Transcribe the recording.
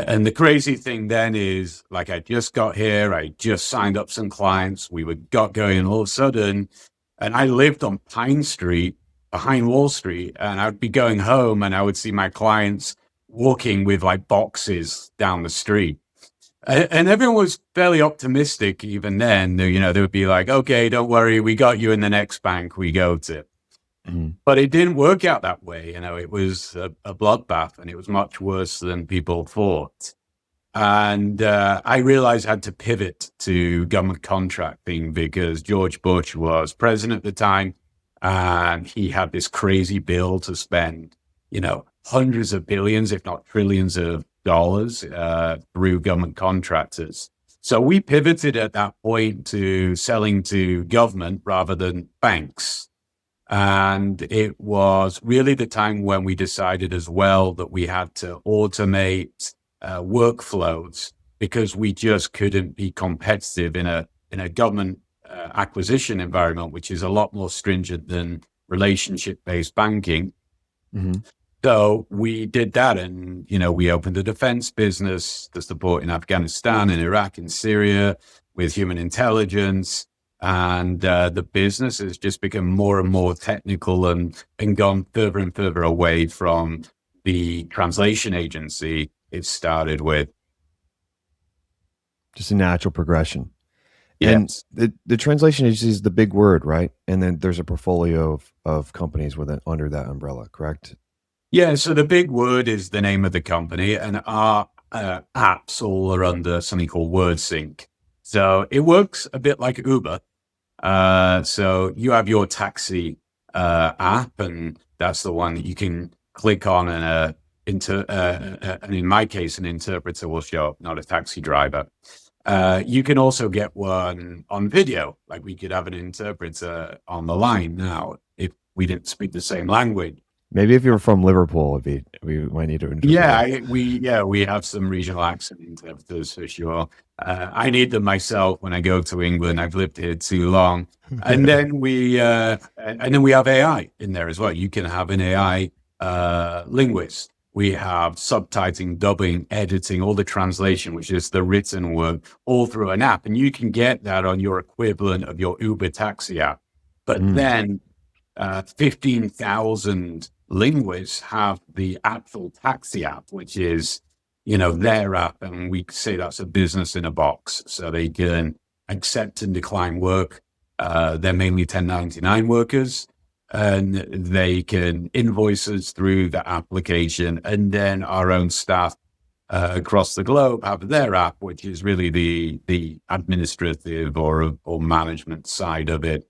And the crazy thing then is, like, I just got here, I just signed up some clients, got going, and all of a sudden, and I lived on Pine Street behind Wall Street, and I'd be going home and I would see my clients walking with like boxes down the street. And everyone was fairly optimistic even then. They would be like, okay, don't worry, we got you in the next bank we go to. Mhm. But it didn't work out that way. It was a bloodbath, and it was much worse than people thought. And I realized I had to pivot to government contracting because George Bush was president at the time, and he had this crazy bill to spend, hundreds of billions, if not trillions of dollars through government contractors. So we pivoted at that point to selling to government rather than banks. And it was really the time when we decided as well that we had to automate workflows because we just couldn't be competitive in a government acquisition environment, which is a lot more stringent than relationship-based banking. Mhm. So we did that, and we opened a defense business to support in Afghanistan and Iraq and Syria with human intelligence. And the business has just become more and more technical and gone further and further away from the translation agency it started with. Just a natural progression. And Yes. the translation agency is the big word, right? And then there's a portfolio of companies under that umbrella, correct? Yeah, so the big word is the name of the company, and our apps all are under something called WordSync. So it works a bit like Uber. So you have your taxi app, and that's the one that you can click on, and and in my case, an interpreter will show up, not a taxi driver. You can also get one on video, like we could have an interpreter on the line now if we didn't speak the same language. Maybe if you were from Liverpool, we might need to interpret. Yeah, we have some regional accent interpreters for sure. I need them myself when I go to England. I've lived here too long. And then we have AI in there as well. You can have an AI linguist. We have subtitling, dubbing, editing, all the translation, which is the written word, all through an app. And you can get that on your equivalent of your Uber taxi app. But then 15,000 linguists have the actual taxi app, which is, their app. And we say that's a business in a box. So they can accept and decline work. They're mainly 1099 workers, and they can invoice us through the application. And then our own staff across the globe have their app, which is really the administrative or management side of it.